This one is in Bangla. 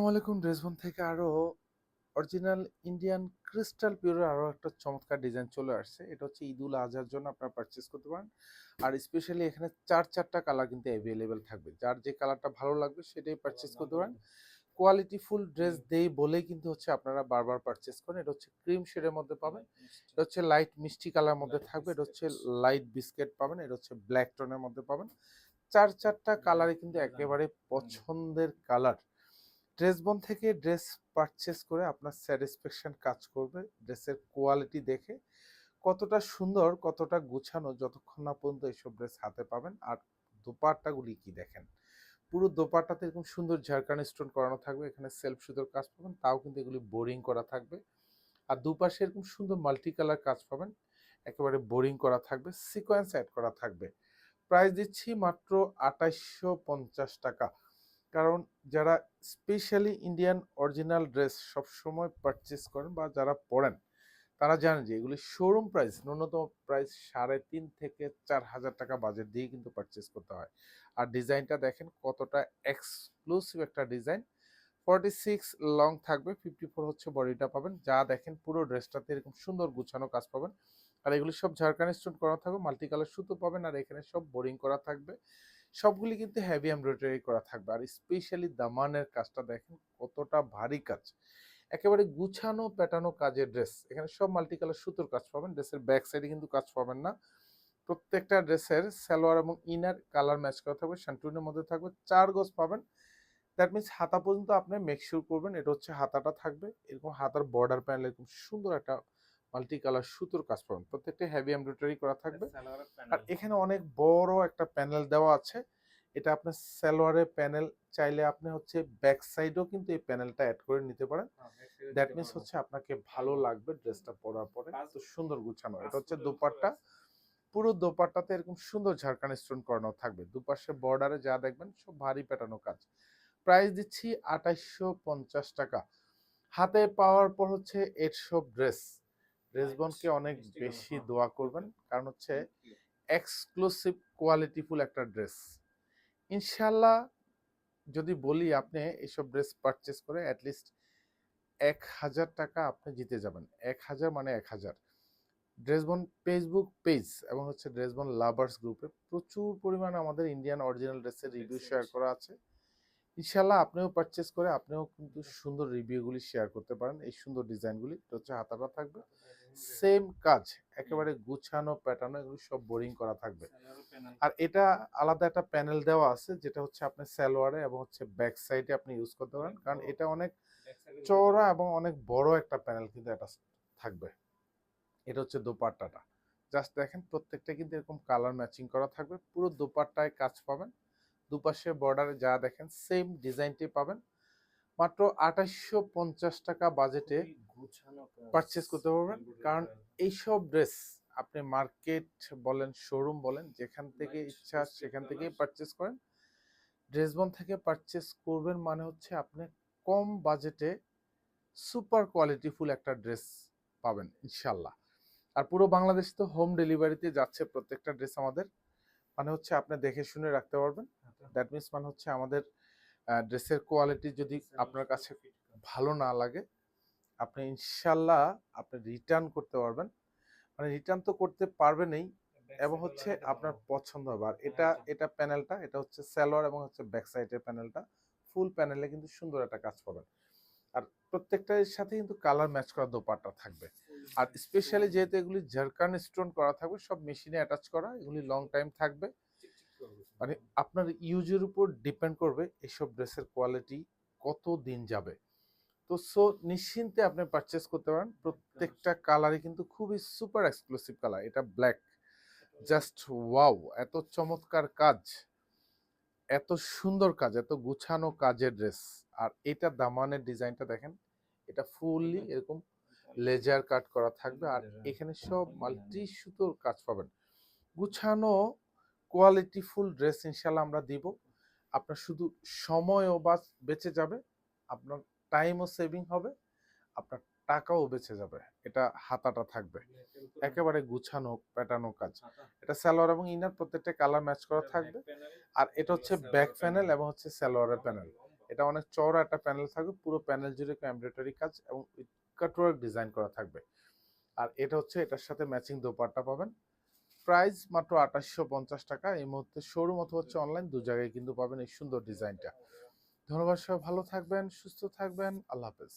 আসসালামাইকুম। ড্রেসবন থেকে আরো অরিজিনাল ইন্ডিয়ান ক্রিস্টাল পিওরের আরো একটা চমৎকার ডিজাইন চলে আসছে। এটা হচ্ছে ঈদুল আজহার জন্য আপনারা পারচেস করতে পারেন। আর স্পেশালি এখানে চারটা কালার কিন্তু অ্যাভেলেবেল থাকবে। যার যে কালারটা ভালো লাগবে সেটাই পারচেস করতে পারেন। কোয়ালিটি ফুল ড্রেস দেই বলেই কিন্তু হচ্ছে আপনারা বারবার পারচেস করেন। এটা হচ্ছে ক্রিম শেডের মধ্যে পাবেন, এটা হচ্ছে লাইট মিষ্টি কালার মধ্যে থাকবে, এটা হচ্ছে লাইট বিস্কেট পাবেন, এটা হচ্ছে ব্ল্যাক টোনের মধ্যে পাবেন। চারটা কালারে কিন্তু একেবারে পছন্দের কালার। ড্রেসবন থেকে ড্রেস পারচেস করে আপনার স্যাটিসফ্যাকশন কাজ করবে ড্রেসের কোয়ালিটি দেখে, কতটা সুন্দর কতটা গুছানো, যতক্ষণ না পর্যন্ত এইসব ড্রেস হাতে পাবেন। আর দোপাট্টাগুলি কি দেখেন, পুরো দোপাট্টাতে এরকম সুন্দর ঝাড়খান স্টোন করানো থাকবে, এখানে সেলফ সুতোর কাজ পাবেন, তাও কিন্তু এগুলি বোরিং করা থাকবে। আর দুপাশে এরকম সুন্দর মাল্টি কালার কাজ পাবেন, একেবারে বোরিং করা থাকবে, সিকোয়েন্স অ্যাড করা থাকবে। প্রাইস দিচ্ছি মাত্র ২৮৫০ টাকা। কারণ যারা স্পেশালি ইন্ডিয়ান অরিজিনাল ড্রেস সবসময় পারচেস করেন বা যারা পরেন, তারা জানেন যে এগুলি শোরুম প্রাইস, ন্যূনতম প্রাইস ৩.৫ থেকে ৪,০০০ টাকা বাজেট দিয়ে কিন্তু পারচেস করতে হয়। আর ডিজাইনটা দেখেন কতটা এক্সক্লুসিভ একটা ডিজাইন। 46 লং থাকবে, 54 হচ্ছে বডিটা পাবেন। যা দেখেন পুরো ড্রেসটাতে এরকম সুন্দর গুছানো কাজ পাবেন। আর এগুলি সব ঝাড়খান স্টোন করা থাকবে, মাল্টি কালার সুতো পাবেন, আর এখানে সব বোরিং করা থাকবে। সবগুলি কিন্তু হেভি এমব্রয়ডারি করা থাকবে। আর স্পেশালি দামানের কাজটা দেখেন কতটা ভারী কাজ, একেবারে গুছানো প্যাটানো কাজের ড্রেস। এখানে সব মাল্টি কালার সুতোর কাজ পাবেন, ড্রেসের ব্যাক সাইডে কিন্তু কাজ পাবেন না। প্রত্যেকটা ড্রেসের সালোয়ার এবং ইনার কালার ম্যাচ করা থাকবে, শান্টুনের মধ্যে থাকবে, 4 গজ পাবেন। দ্যাট মিনস হাতা পর্যন্ত আপনি মেক শিওর করবেন এটা হচ্ছে হাতাটা থাকবে, এরকম হাতার বর্ডার প্যানেল এরকম সুন্দর একটা মাল্টি কালার সুতোর কাজ পাবেন, প্রত্যেকটা হেভি এমব্রয়ডারি করা থাকবে। আর এখানে অনেক বড় একটা প্যানেল দেওয়া আছে, এটা আপনার সালোয়ারের প্যানেল, চাইলে আপনি হচ্ছে ব্যাক সাইডেও কিন্তু এই প্যানেলটা অ্যাড করে নিতে পারেন। দ্যাট মিনস হচ্ছে আপনাকে ভালো লাগবে ড্রেসটা পরার পরে, তো সুন্দর গুছানো। এটা হচ্ছে দোপাট্টা, পুরো দোপাট্টাতে এরকম সুন্দর ঝাড়খান স্টোন করানো থাকবে, দুপাশে বর্ডারে যা দেখবেন সব ভারী প্যাটানো কাজ। প্রাইস দিচ্ছি ২৮৫০ টাকা। হাতে পাওয়ার পর হচ্ছে এসব ড্রেস ড্রেসবনকে অনেক বেশি দোয়া করবেন, কারণ হচ্ছে এক্সক্লুসিভ কোয়ালিটিফুল একটা ড্রেস। ইনশাল্লাহ যদি বলি আপনি এইসব ড্রেস পারচেস করে অ্যাটলিস্ট ১,০০০ টাকা আপনি জিতে যাবেন। ১,০০০ মানে ১,০০০। ড্রেসবন ফেসবুক পেজ এবং হচ্ছে ড্রেসবন লাভার্স গ্রুপে প্রচুর পরিমাণে আমাদের ইন্ডিয়ান অরিজিনাল ড্রেসের রিভিউ শেয়ার করা আছে। ইনশাল্লাহ আপনিও পারচেস করে আপনিও কিন্তু সুন্দর রিভিউগুলি শেয়ার করতে পারেন। এই সুন্দর ডিজাইনগুলি, এটা হচ্ছে হাতাটা থাকবে সেম কাজ, একেবারে গুছানো প্যাটার্ন, এগুলো সব বোরিং করা থাকবে। আর এটা আলাদা একটা প্যানেল দেওয়া আছে, যেটা হচ্ছে আপনি সালোয়ারে এবং হচ্ছে ব্যাক সাইডে আপনি ইউজ করতে পারেন, কারণ এটা অনেক চওড়া এবং অনেক বড় একটা প্যানেল কিন্তু এটা থাকবে। এটা হচ্ছে দোপাট্টাটা, জাস্ট দেখেন প্রত্যেকটা কিন্তু এরকম কালার ম্যাচিং করা থাকবে, পুরো দোপাট্টায় কাজ পাবেন, দুপাশে বর্ডারে যা দেখেন সেম ডিজাইনটি পাবেন। মাত্র ২৮৫০ টাকা বাজেটে পারচেস করতে পারবেন। কারণ এইসব ড্রেস আপনি মার্কেট বলেন, শোরুম বলেন, যেখান থেকে ইচ্ছা সেখান থেকেই পারচেস করেন, ড্রেসবন থেকে পারচেস করবেন মানে হচ্ছে আপনি কম বাজেটে সুপার কোয়ালিটিফুল একটা ড্রেস পাবেন ইনশাল্লাহ। আর পুরো বাংলাদেশে তো হোম ডেলিভারিতে যাচ্ছে প্রত্যেকটা ড্রেস আমাদের, মানে হচ্ছে আপনি দেখে শুনে রাখতে পারবেন। দ্যাট মিনস মানে হচ্ছে আমাদের ড্রেসের কোয়ালিটি যদি আপনার কাছে ভালো না লাগে, আপনি ইনশাল্লাহ আপনি রিটার্ন করতে পারবেন। মানে রিটার্ন তো করতে পারবেনই, এবং হচ্ছে আপনার পছন্দ হবে। আর এটা এটা প্যানেলটা, এটা হচ্ছে সালোয়ার এবং হচ্ছে ব্যাক সাইডের প্যানেলটা, ফুল প্যানেলে কিন্তু সুন্দর একটা কাজ পাবেন। আর প্রত্যেকটার সাথে কিন্তু কালার ম্যাচ করা দোপাট্টা থাকবে। আর স্পেশালি যেহেতু এগুলি ঝাড়খান স্টোন করা থাকবে, সব মেশিনে অ্যাটাচ করা, এগুলি লং টাইম থাকবে। মানে আপনার ইউজের উপর ডিপেন্ড করবে এসব ড্রেসের কোয়ালিটি কত দিন যাবে। তো সো নিশ্চিন্তে আপনি পারচেস করতে পারেন। প্রত্যেকটা কালারই কিন্তু খুবই সুপার এক্সক্লুসিভ কালার। এটা ব্ল্যাক, জাস্ট ওয়াও, এত চমৎকার কাজ, এত সুন্দর কাজ, এত গুছানো কাজের ড্রেস। আর এটা দামানের ডিজাইনটা দেখেন, এটা ফুললি এরকম লেজার কাট করা থাকবে, আর এখানে সব মাল্টি সুতোর কাজ পাবেন। গুছানো কোয়ালিটিফুল ড্রেস ইনশাল্লাহ আমরা দিব। আপনার শুধু সময়ও বেঁচে যাবে, আপনার টাইমও সেভিং হবে, আপনার টাকাও বেঁচে যাবে। এটা হাতাটা থাকবে একেবারে গুছানো প্যাটার্নো কাজ, এটা সালোয়ার এবং ইনার প্রত্যেকটা কালার ম্যাচ করা থাকবে। আর এটা হচ্ছে ব্যাক প্যানেল এবং হচ্ছে সালোয়ারের প্যানেল, এটা অনেক চওড়া একটা প্যানেল থাকবে, পুরো প্যানেল জুড়ে এমব্রয়ডারি কাজ এবং কাটওয়ার্ক ডিজাইন করা থাকবে। আর এটা হচ্ছে এটার সাথে ম্যাচিং দোপাট্টা পাবেন। প্রাইস মাত্র 2850 টাকা। এই মুহূর্তে শোরুম অথবা হচ্ছে অনলাইন দু জায়গায় কিন্তু পাবেন এই সুন্দর ডিজাইনটা। ধন্যবাদ, সবাই ভালো থাকবেন, সুস্থ থাকবেন, আল্লাহ হাফেজ।